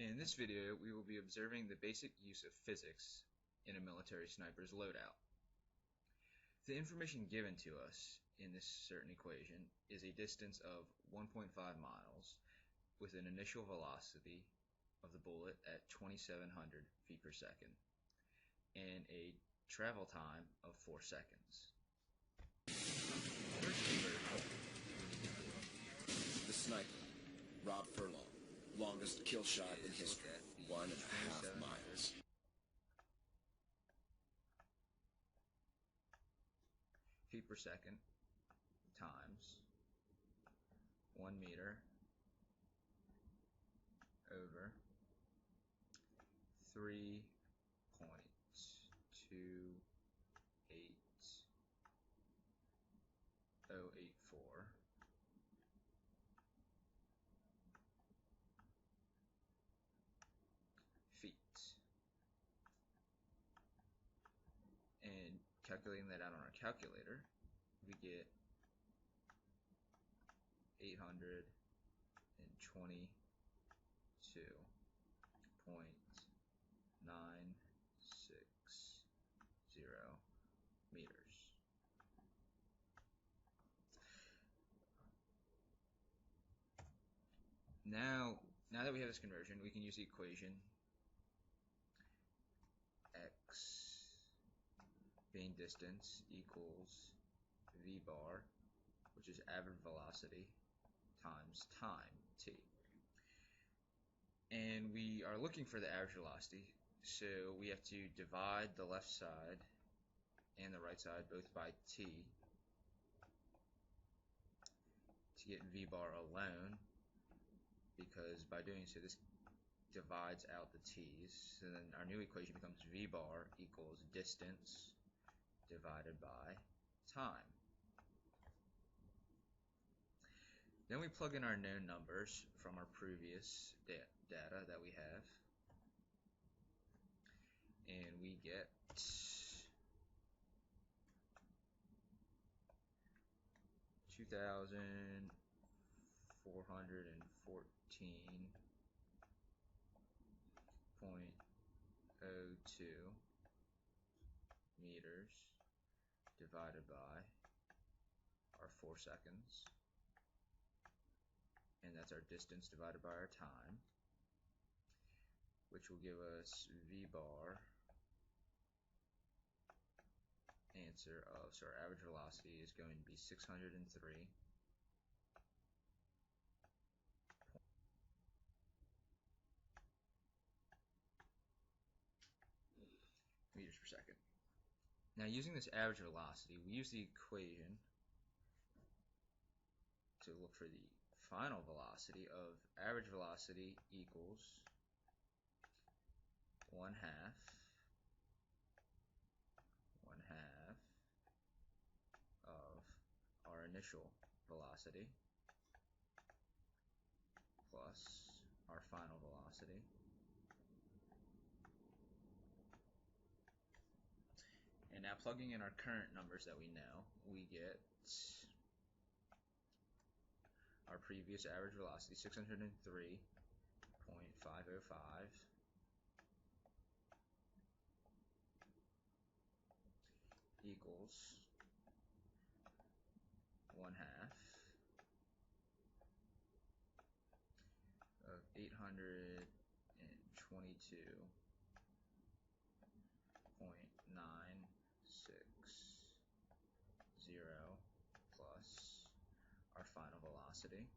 In this video, we will be observing the basic use of physics in a military sniper's loadout. The information given to us in this certain equation is a distance of 1.5 miles with an initial velocity of the bullet at 2,700 feet per second and a travel time of 4 seconds. The sniper, Rob Furlong, longest kill shot in history, 1.5 miles. Feet per second times 1 meter over 3.28084 feet. And calculating that out on our calculator, we get 822.960 meters. Now that we have this conversion, we can use the equation x being distance equals v bar, which is average velocity, times time, t. And we are looking for the average velocity, so we have to divide the left side and the right side both by t to get v bar alone, because by doing so this divides out the t's. So then our new equation becomes v bar equals distance divided by time. Then we plug in our known numbers from our previous data that we have, and we get 2,414.02 meters divided by our 4 seconds, and that's our distance divided by our time, which will give us v bar answer of, so our average velocity is going to be 603 meters per second. Now, using this average velocity, we use the equation to look for the final velocity of average velocity equals 1/2 of our initial velocity plus our final velocity and now plugging in our current numbers that we know, we get our previous average velocity, 603.505 equals 1/2 of 822.960 plus our final velocity,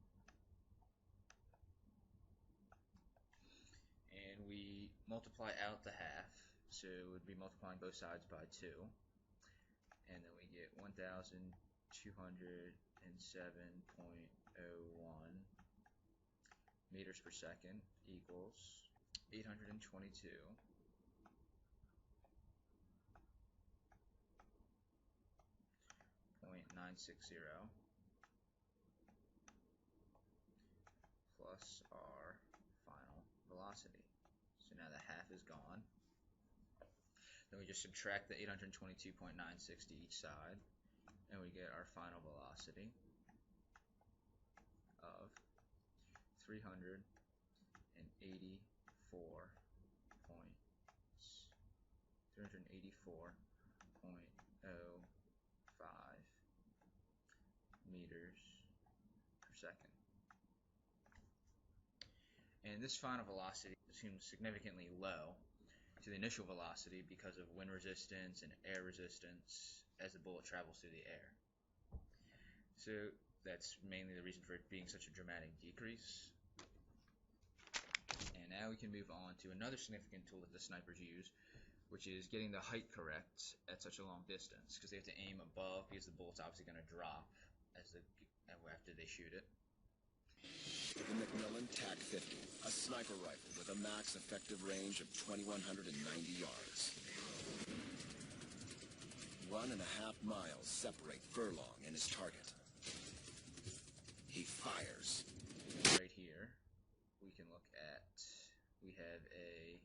and we multiply out the half, so it would be multiplying both sides by 2, and then we get 1,207.01 meters per second equals 822.960 plus our final velocity. So now the half is gone. Then we just subtract the 822.960 each side, and we get our final velocity of 384 meters per second. And this final velocity seems significantly low to the initial velocity because of wind resistance and air resistance as the bullet travels through the air. So that's mainly the reason for it being such a dramatic decrease. And now we can move on to another significant tool that the snipers use, which is getting the height correct at such a long distance, because they have to aim above, because the bullet's obviously going to drop after they shoot it. The Macmillan TAC-50, a sniper rifle with a max effective range of 2,190 yards. 1.5 miles separate Furlong and his target. He fires. Right here, we can look at, we have a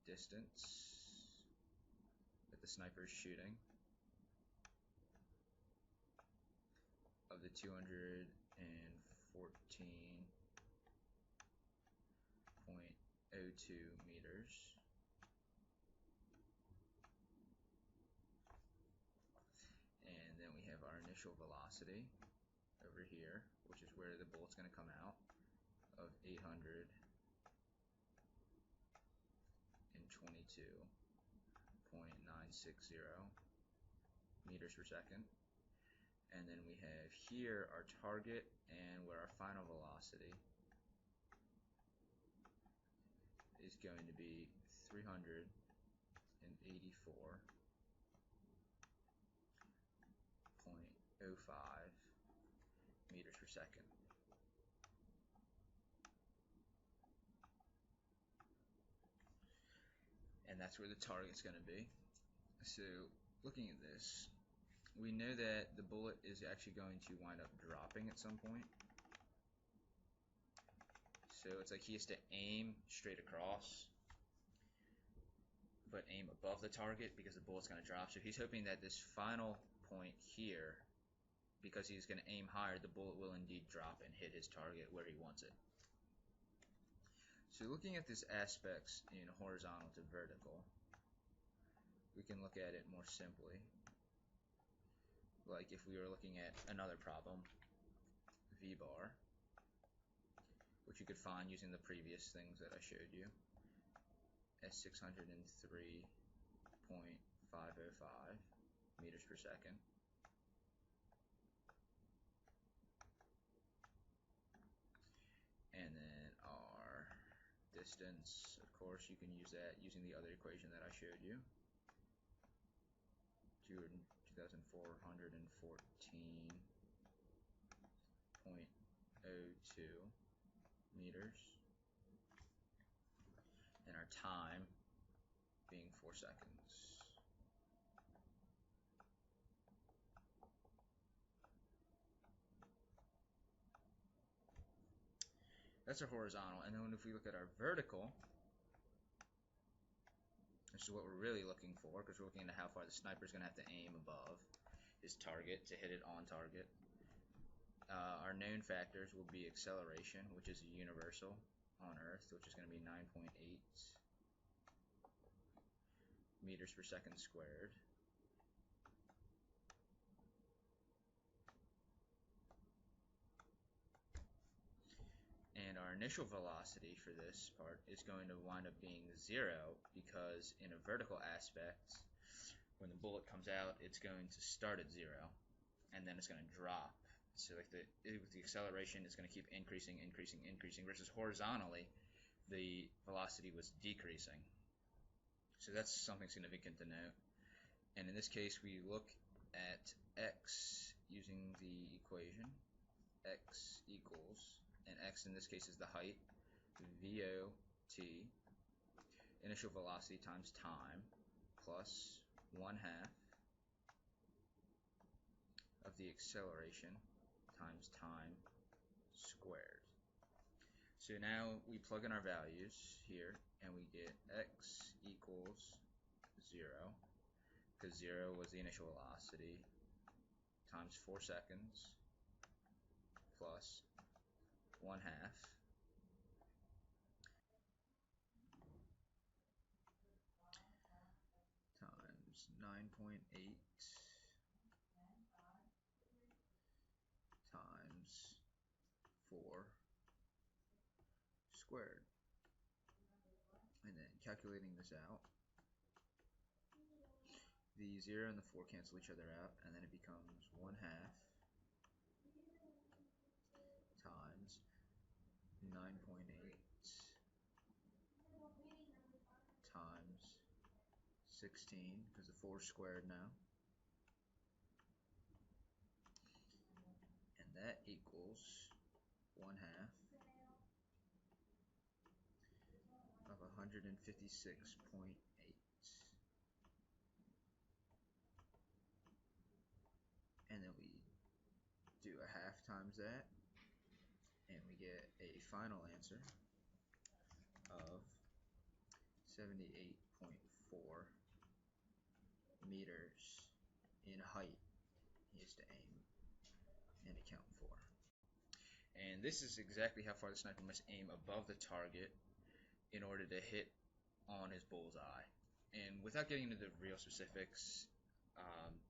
distance that the sniper is shooting of the 214.02 meters. And then we have our initial velocity over here, which is where the bullet's going to come out, of 822.960 meters per second. And then we have here our target and where our final velocity is going to be 384.05 meters per second. And that's where the target's going to be. So looking at this, we know that the bullet is actually going to wind up dropping at some point. So it's like he has to aim straight across, but aim above the target because the bullet's going to drop. So he's hoping that this final point here, because he's going to aim higher, the bullet will indeed drop and hit his target where he wants it. So looking at this aspects in horizontal to vertical, we can look at it more simply. Like if we were looking at another problem, V-bar, which you could find using the previous things that I showed you, as 603.505 meters per second. And then our distance, of course, you can use that using the other equation that I showed you, 2,414.02 meters, and our time being 4 seconds. That's our horizontal. And then if we look at our vertical, this is what we're really looking for, because we're looking at how far the sniper is going to have to aim above his target to hit it on target. Our known factors will be acceleration, which is universal on Earth, which is going to be 9.8 meters per second squared. And our initial velocity for this part is going to wind up being 0, because in a vertical aspect, when the bullet comes out, it's going to start at 0, and then it's going to drop. So like with the acceleration, it's going to keep increasing, versus horizontally, the velocity was decreasing. So that's something significant to note. And in this case, we look at x using the equation, x equals, and x in this case is the height, VOT, initial velocity times time, plus 1/2 of the acceleration times time squared. So now we plug in our values here, and we get x equals 0, because 0 was the initial velocity, times 4 seconds, plus 1/2 9.8 times 4 squared. And then calculating this out, the 0 and the 4 cancel each other out, and then it becomes 1/2 times 9.8 times 16, because the 4 is squared now, and that equals 1/2 of 156.8. And then we do a half times that, and we get a final answer of 78.4 meters in height is to aim and account for. And this is exactly how far the sniper must aim above the target in order to hit on his bullseye. And without getting into the real specifics,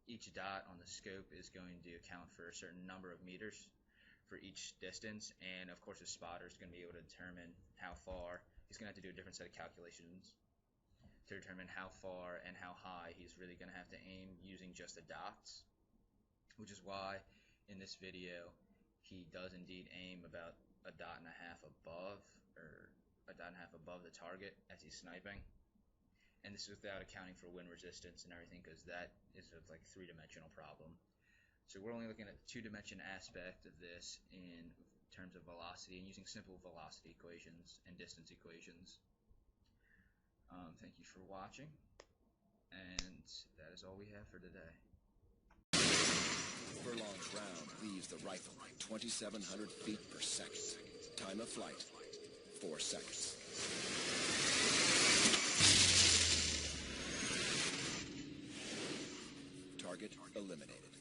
each dot on the scope is going to account for a certain number of meters for each distance, and of course the spotter is going to be able to determine how far. He's going to have to do a different set of calculations to determine how far and how high he's really going to have to aim using just the dots, which is why in this video he does indeed aim about 1.5 dots above, or 1.5 dots above the target as he's sniping. And this is without accounting for wind resistance and everything, because that is a like 3-dimensional problem. So we're only looking at the 2-dimension aspect of this in terms of velocity and using simple velocity equations and distance equations. Thank you for watching, and that is all we have for today. Furlong's round leaves the rifle 2,700 feet per second. Time of flight, 4 seconds. Target eliminated.